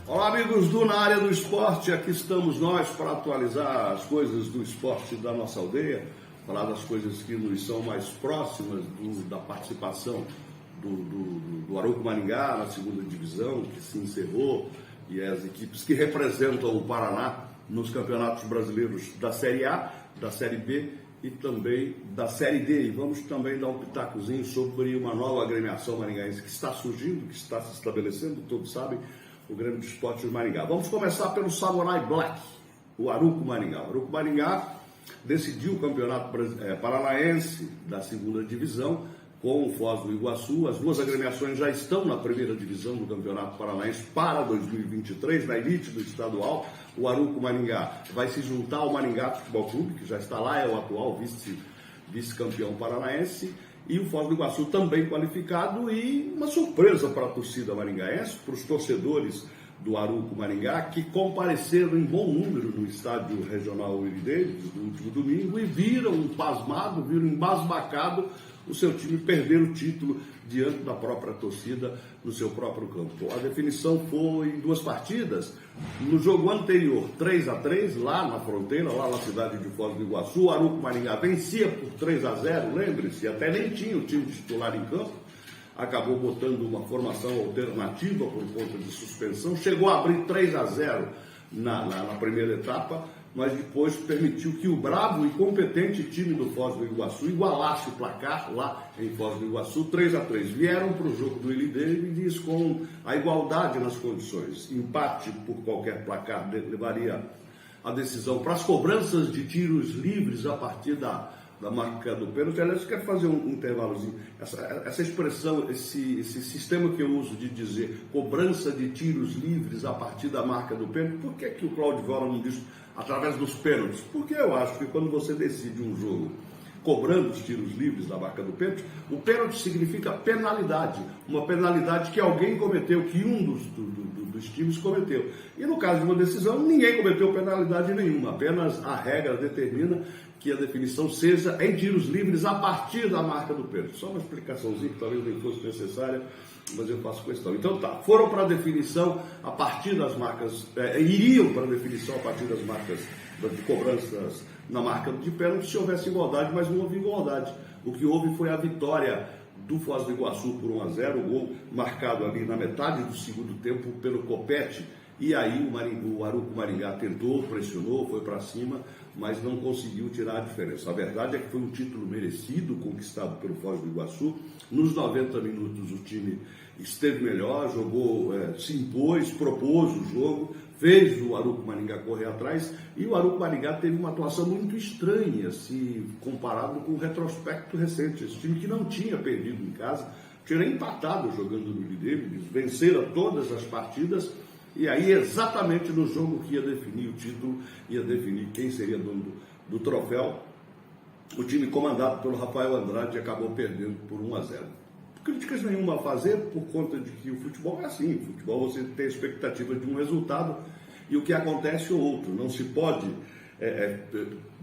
Olá, amigos do Na Área do Esporte, aqui estamos nós para atualizar as coisas do esporte da nossa aldeia, falar das coisas que nos são mais próximas da participação do Arouco Maringá na segunda divisão, que se encerrou, e as equipes que representam o Paraná nos campeonatos brasileiros da Série A, da Série B e também da Série D. E vamos também dar um pitacozinho sobre uma nova agremiação maringaense que está surgindo, que está se estabelecendo, todos sabem, o Grêmio de Esportes de Maringá. Vamos começar pelo Samurai Black, o Arouco Maringá. O Arouco Maringá decidiu o campeonato paranaense da segunda divisão com o Foz do Iguaçu. As duas agremiações já estão na primeira divisão do Campeonato Paranaense para 2023, na elite do estadual. O Arouco Maringá vai se juntar ao Maringá Futebol Clube, que já está lá, é o atual vice-campeão paranaense. E o Foz do Iguaçu também qualificado, e uma surpresa para a torcida maringaense, para os torcedores do Arouco Maringá, que compareceram em bom número no estádio regional Willie Davis no último domingo e viram pasmado, viram embasbacado o seu time perder o título diante da própria torcida no seu próprio campo. A definição foi em duas partidas. No jogo anterior, 3-3, lá na fronteira, lá na cidade de Foz do Iguaçu, o Arouco Maringá vencia por 3-0, lembre-se, até nem tinha o time titular em campo, acabou botando uma formação alternativa por conta de suspensão, chegou a abrir 3-0 na primeira etapa, mas depois permitiu que o bravo e competente time do Foz do Iguaçu igualasse o placar lá em Foz do Iguaçu, 3-3. Vieram para o jogo do Willie Davis com a igualdade nas condições. Empate por qualquer placar levaria a decisão para as cobranças de tiros livres a partir da marca do pênalti. Aliás, eu quero fazer um intervalozinho. Essa expressão, esse sistema que eu uso de dizer cobrança de tiros livres a partir da marca do pênalti, por que o Cláudio Viola não diz através dos pênaltis? Porque eu acho que quando você decide um jogo cobrando os tiros livres da marca do pênalti, o pênalti significa penalidade, uma penalidade que alguém cometeu, que um dos times cometeu. E no caso de uma decisão, ninguém cometeu penalidade nenhuma, apenas a regra determina que a definição seja em tiros livres a partir da marca do pênalti. Só uma explicaçõezinha que talvez nem fosse necessária, mas eu faço questão. Então tá, foram para a definição a partir das marcas, iriam para a definição a partir das marcas de cobranças na marca de pênalti se houvesse igualdade, mas não houve igualdade. O que houve foi a vitória do Foz do Iguaçu por 1-0, o gol marcado ali na metade do segundo tempo pelo Copete. E aí o Arouco Maringá tentou, pressionou, foi para cima, mas não conseguiu tirar a diferença. A verdade é que foi um título merecido, conquistado pelo Foz do Iguaçu. Nos 90 minutos o time esteve melhor, jogou, se impôs, propôs o jogo, fez o Arouco Maringá correr atrás, e o Arouco Maringá teve uma atuação muito estranha, se comparado com o retrospecto recente. Esse time que não tinha perdido em casa, tinha empatado jogando no Willie Davis, venceram todas as partidas. E aí, exatamente no jogo que ia definir o título, ia definir quem seria dono do troféu, o time comandado pelo Rafael Andrade acabou perdendo por 1-0. Críticas nenhuma a fazer, por conta de que o futebol é assim. O futebol você tem a expectativa de um resultado e o que acontece é outro. Não se pode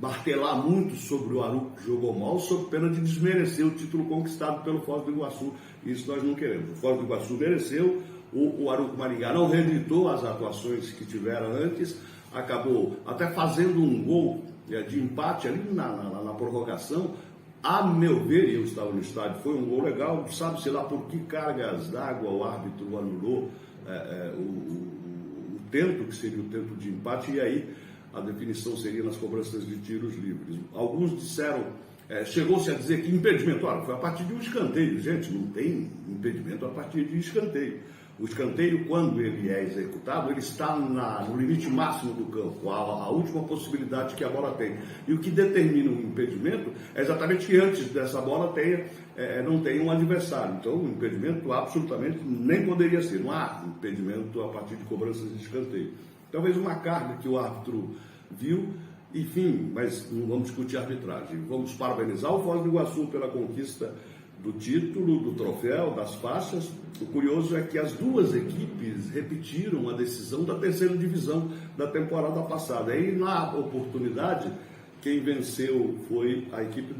martelar muito sobre o Arouco que jogou mal, sob pena de desmerecer o título conquistado pelo Foz do Iguaçu. Isso nós não queremos. O Foz do Iguaçu mereceu. O Arouco Maringá não reeditou as atuações que tiveram antes, acabou até fazendo um gol de empate ali na prorrogação. A meu ver, eu estava no estádio, foi um gol legal, sabe-se lá por que cargas d'água o árbitro anulou o tento, que seria o tento de empate, e aí a definição seria nas cobranças de tiros livres. Alguns disseram, chegou-se a dizer que impedimento, olha, foi a partir de um escanteio. Gente, não tem impedimento a partir de escanteio. O escanteio, quando ele é executado, ele está no limite máximo do campo, a última possibilidade que a bola tem. E o que determina um impedimento é exatamente que antes dessa bola não tenha um adversário. Então, o impedimento absolutamente nem poderia ser. Não há impedimento a partir de cobranças de escanteio. Talvez uma carga que o árbitro viu, enfim, mas não vamos discutir arbitragem. Vamos parabenizar o Foz do Iguaçu pela conquista do título, do troféu, das faixas. O curioso é que as duas equipes repetiram a decisão da terceira divisão da temporada passada. E na oportunidade, quem venceu foi a equipe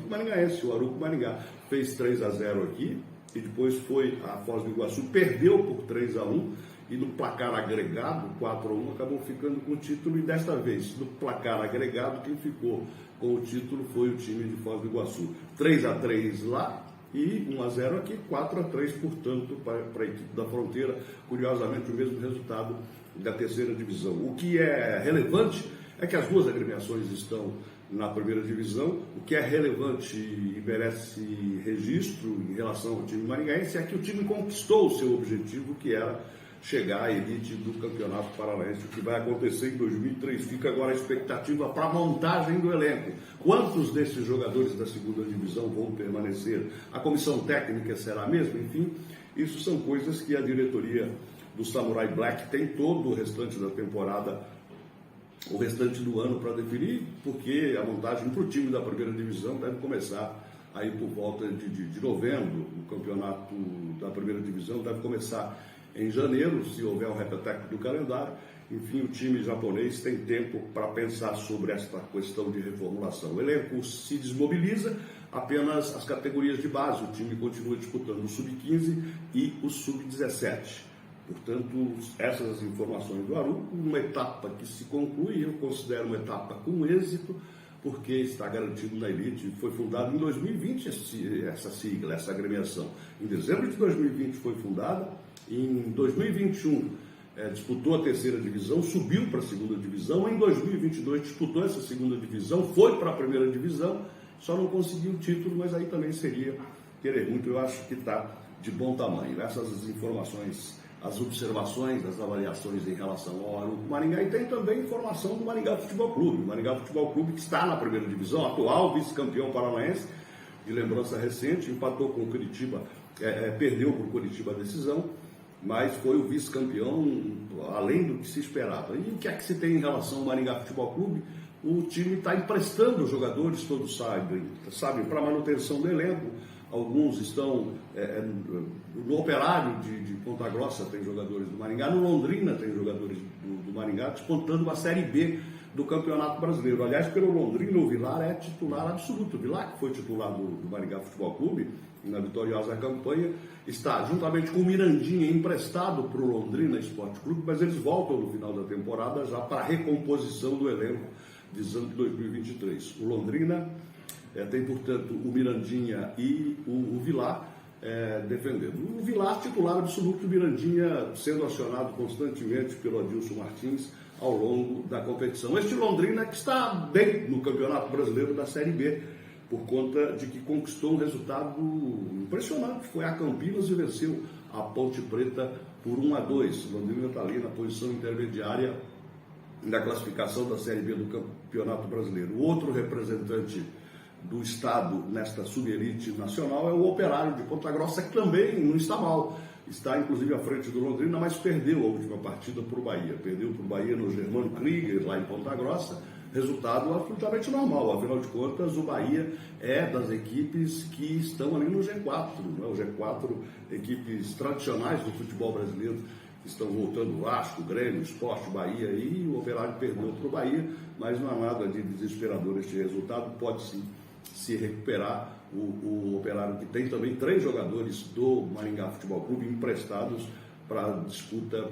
maringaense, o Arouco Maringá. Fez 3-0 aqui, e depois foi a Foz do Iguaçu, perdeu por 3-1, e no placar agregado, 4-1, acabou ficando com o título, e desta vez, no placar agregado, quem ficou com o título foi o time de Foz do Iguaçu. 3-3 lá e 1-0 aqui, 4-3, portanto, para a equipe da Fronteira. Curiosamente, o mesmo resultado da terceira divisão. O que é relevante é que as duas agremiações estão na primeira divisão. O que é relevante e merece registro em relação ao time maringaense é que o time conquistou o seu objetivo, que era chegar à elite do Campeonato Paranaense, o que vai acontecer em 2003. Fica agora a expectativa para a montagem do elenco. Quantos desses jogadores da segunda divisão vão permanecer? A comissão técnica será a mesma? Enfim, isso são coisas que a diretoria do Samurai Black tem todo o restante da temporada, o restante do ano para definir, porque a montagem para o time da primeira divisão deve começar aí por volta de novembro. O campeonato da primeira divisão deve começar em janeiro, se houver um repeteco do calendário. Enfim, o time japonês tem tempo para pensar sobre esta questão de reformulação. O elenco se desmobiliza, apenas as categorias de base. O time continua disputando o Sub-15 e o Sub-17. Portanto, essas as informações do Aru, uma etapa que se conclui, eu considero uma etapa com êxito, porque está garantido na elite. Foi fundado em 2020 essa sigla, essa agremiação. Em dezembro de 2020 foi fundada, em 2021 disputou a terceira divisão, subiu para a segunda divisão, em 2022 disputou essa segunda divisão, foi para a primeira divisão, só não conseguiu o título, mas aí também seria querer muito. Eu acho que está de bom tamanho. Essas as informações, as observações, as avaliações em relação ao Aru do Maringá, e tem também informação do Maringá Futebol Clube. O Maringá Futebol Clube, que está na primeira divisão, atual vice-campeão paranaense, de lembrança recente, empatou com o Curitiba, perdeu para o Curitiba a decisão, mas foi o vice-campeão além do que se esperava. E o que é que se tem em relação ao Maringá Futebol Clube? O time está emprestando os jogadores, todos sabem, para manutenção do elenco. Alguns estão no Operário de Ponta Grossa, tem jogadores do Maringá, no Londrina tem jogadores do Maringá, disputando a Série B do Campeonato Brasileiro. Aliás, pelo Londrina, o Vilar é titular absoluto. O Vilar, que foi titular do Maringá Futebol Clube, na vitoriosa campanha, está juntamente com o Mirandinha emprestado para o Londrina Esporte Clube, mas eles voltam no final da temporada já para a recomposição do elenco visando 2023. O Londrina tem, portanto, o Mirandinha e o Vilar defendendo. O Vilar, titular absoluto, o Mirandinha sendo acionado constantemente pelo Adilson Martins ao longo da competição. Este Londrina que está bem no Campeonato Brasileiro da Série B, por conta de que conquistou um resultado impressionante. Foi a Campinas e venceu a Ponte Preta por 1-2. O Londrina está ali na posição intermediária da classificação da Série B do Campeonato Brasileiro. O outro representante do estado nesta subelite nacional é o Operário de Ponta Grossa, que também não está mal. Está inclusive à frente do Londrina, mas perdeu a última partida para o Bahia. Perdeu para o Bahia no Germano Krieger, lá em Ponta Grossa. Resultado absolutamente normal. Afinal de contas, o Bahia é das equipes que estão ali no G4. Né? O G4, equipes tradicionais do futebol brasileiro, que estão voltando: Vasco, Grêmio, Sport, Bahia, e o Operário perdeu para o Bahia, mas não há nada de desesperador este resultado. Pode sim se recuperar. O Operário, que tem também 3 jogadores do Maringá Futebol Clube emprestados para a disputa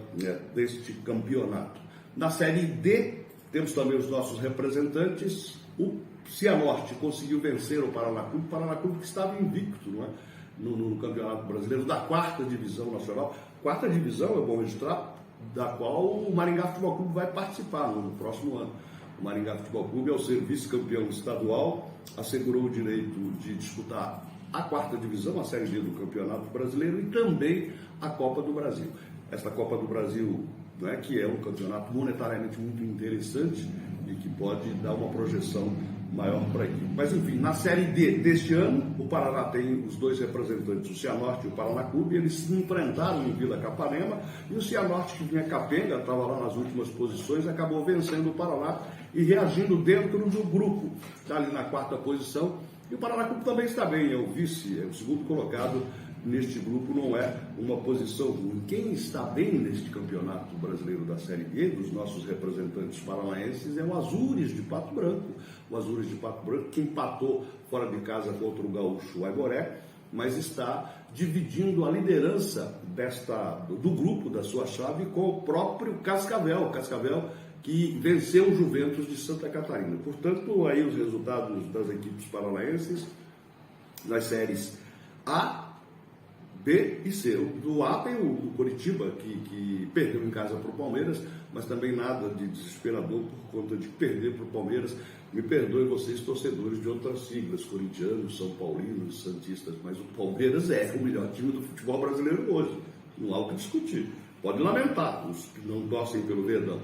deste campeonato. Na Série D, temos também os nossos representantes. O Cianorte conseguiu vencer o Paraná Clube que estava invicto, não é? no Campeonato Brasileiro da 4ª Divisão Nacional. 4ª Divisão, é bom registrar, da qual o Maringá Futebol Clube vai participar no próximo ano. O Maringá Futebol Clube, ao ser vice-campeão estadual, assegurou o direito de disputar a 4ª Divisão, a Série B do Campeonato Brasileiro, e também a Copa do Brasil. Esta Copa do Brasil, né, que é um campeonato monetariamente muito interessante e que pode dar uma projeção maior para a equipe. Mas enfim, na Série D deste ano, o Paraná tem os 2 representantes, o Cianorte e o Paraná Clube. Eles se enfrentaram em Vila Capanema, e o Cianorte, que vinha capenga, estava lá nas últimas posições, acabou vencendo o Paraná e reagindo dentro do grupo, está ali na 4ª posição. E o Paraná Clube também está bem, é o vice, é o segundo colocado neste grupo, não é uma posição ruim. Quem está bem neste campeonato brasileiro da Série B, dos nossos representantes paranaenses, é o Azures de Pato Branco. O Azures de Pato Branco, que empatou fora de casa contra o gaúcho Aimoré, mas está dividindo a liderança do grupo da sua chave com o próprio Cascavel que venceu o Juventus de Santa Catarina. Portanto, aí os resultados das equipes paranaenses nas séries A, B e C. Do A tem o Coritiba, que perdeu em casa para o Palmeiras, mas também nada de desesperador por conta de perder para o Palmeiras. Me perdoem vocês, torcedores de outras siglas, corintianos, são paulinos, santistas, mas o Palmeiras é o melhor time do futebol brasileiro hoje. Não há o que discutir. Pode lamentar os que não torcem pelo Verdão.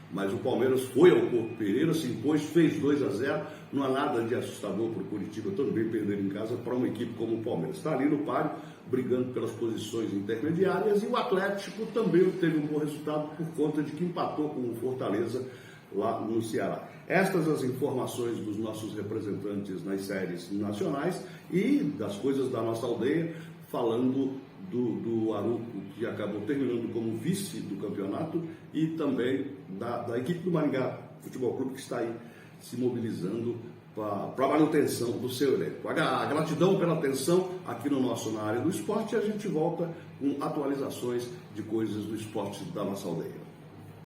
Mas o Palmeiras foi ao Couto Pereira, se impôs, fez 2-0. Não há nada de assustador para o Coritiba também perder em casa para uma equipe como o Palmeiras. Está ali no páreo, brigando pelas posições intermediárias, e o Atlético também teve um bom resultado por conta de que empatou com o Fortaleza lá no Ceará. Estas as informações dos nossos representantes nas séries nacionais e das coisas da nossa aldeia, falando do Aruco, que acabou terminando como vice do campeonato, e também da equipe do Maringá Futebol Clube, que está aí se mobilizando para a manutenção do seu elenco. A gratidão pela atenção aqui no nosso Na Área do Esporte, e a gente volta com atualizações de coisas do esporte da nossa aldeia.